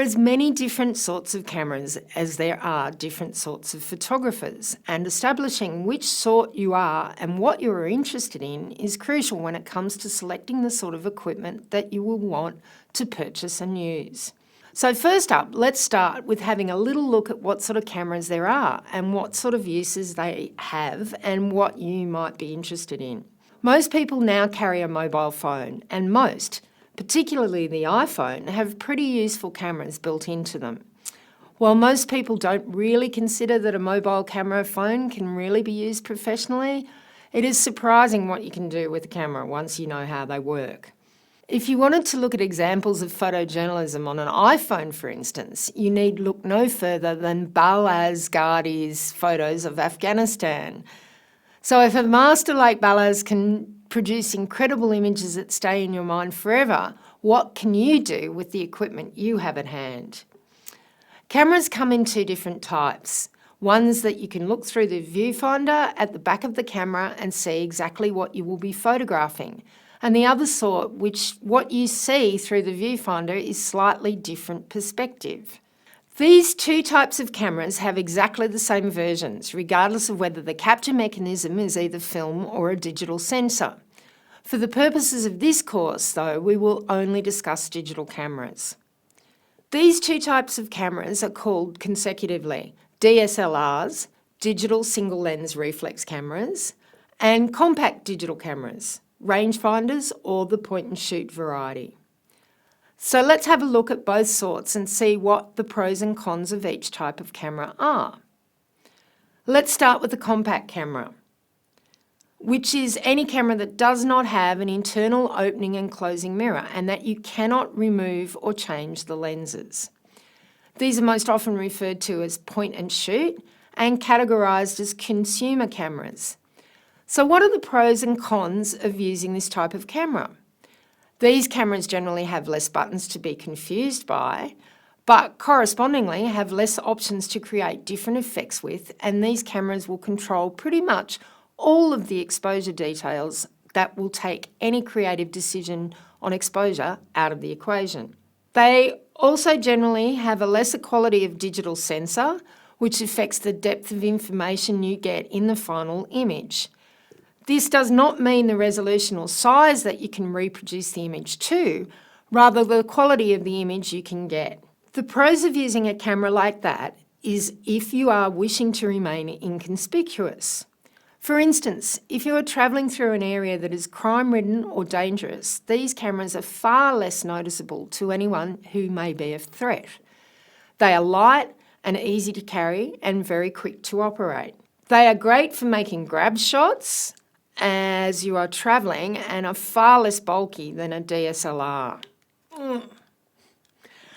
as many different sorts of cameras as there are different sorts of photographers, and establishing which sort you are and what you are interested in is crucial when it comes to selecting the sort of equipment that you will want to purchase and use. So first up, let's start with having a little look at what sort of cameras there are and what sort of uses they have and what you might be interested in. Most people now carry a mobile phone, and most, particularly the iPhone, have pretty useful cameras built into them. While most people don't really consider that a mobile camera phone can really be used professionally, it is surprising what you can do with a camera once you know how they work. If you wanted to look at examples of photojournalism on an iPhone, for instance, you need look no further than Balaz Ghadi's photos of Afghanistan. So if a master like Balaz can produce incredible images that stay in your mind forever, what can you do with the equipment you have at hand? Cameras come in two different types. Ones that you can look through the viewfinder at the back of the camera and see exactly what you will be photographing. And the other sort, which what you see through the viewfinder is slightly different perspective. These two types of cameras have exactly the same versions, regardless of whether the capture mechanism is either film or a digital sensor. For the purposes of this course, though, we will only discuss digital cameras. These two types of cameras are called consecutively DSLRs, digital single lens reflex cameras, and compact digital cameras, rangefinders or the point and shoot variety. So let's have a look at both sorts and see what the pros and cons of each type of camera are. Let's start with the compact camera, which is any camera that does not have an internal opening and closing mirror and that you cannot remove or change the lenses. These are most often referred to as point and shoot and categorised as consumer cameras. So what are the pros and cons of using this type of camera? These cameras generally have less buttons to be confused by, but correspondingly have less options to create different effects with, and these cameras will control pretty much all of the exposure details that will take any creative decision on exposure out of the equation. They also generally have a lesser quality of digital sensor, which affects the depth of information you get in the final image. This does not mean the resolution or size that you can reproduce the image to, rather the quality of the image you can get. The pros of using a camera like that is if you are wishing to remain inconspicuous. For instance, if you are travelling through an area that is crime-ridden or dangerous, these cameras are far less noticeable to anyone who may be a threat. They are light and easy to carry and very quick to operate. They are great for making grab shots as you are travelling and are far less bulky than a DSLR.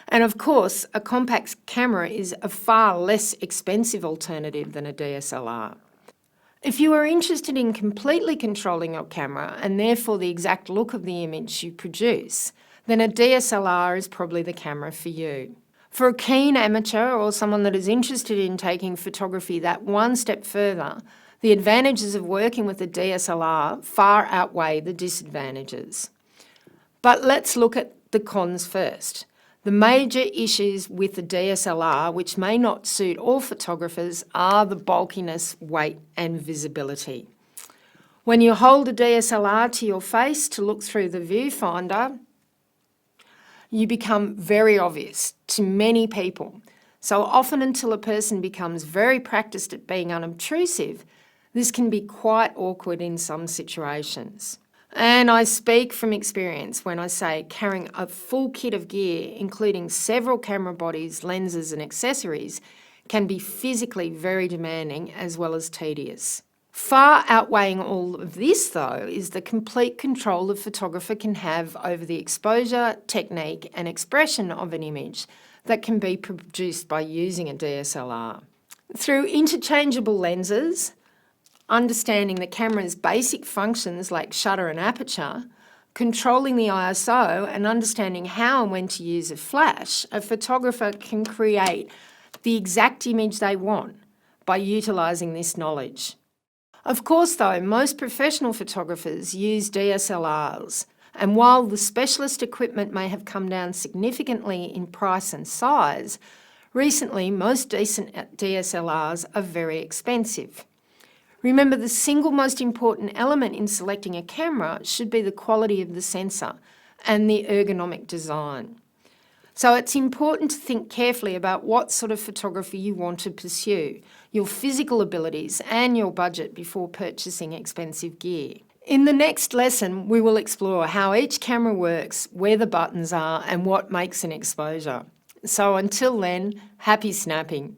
And of course, a compact camera is a far less expensive alternative than a DSLR. If you are interested in completely controlling your camera and therefore the exact look of the image you produce, then a DSLR is probably the camera for you. For a keen amateur or someone that is interested in taking photography that one step further, the advantages of working with a DSLR far outweigh the disadvantages. But let's look at the cons first. The major issues with the DSLR, which may not suit all photographers, are the bulkiness, weight and visibility. When you hold a DSLR to your face to look through the viewfinder, you become very obvious to many people. So often until a person becomes very practiced at being unobtrusive, this can be quite awkward in some situations. And I speak from experience when I say carrying a full kit of gear, including several camera bodies, lenses and accessories, can be physically very demanding as well as tedious. Far outweighing all of this, though, is the complete control the photographer can have over the exposure, technique and expression of an image that can be produced by using a DSLR. Through interchangeable lenses, understanding the camera's basic functions like shutter and aperture, controlling the ISO and understanding how and when to use a flash, a photographer can create the exact image they want by utilising this knowledge. Of course though, most professional photographers use DSLRs, And while the specialist equipment may have come down significantly in price and size, recently most decent DSLRs are very expensive. Remember, the single most important element in selecting a camera should be the quality of the sensor and the ergonomic design. So it's important to think carefully about what sort of photography you want to pursue, your physical abilities and your budget before purchasing expensive gear. In the next lesson, we will explore how each camera works, where the buttons are and what makes an exposure. So until then, happy snapping.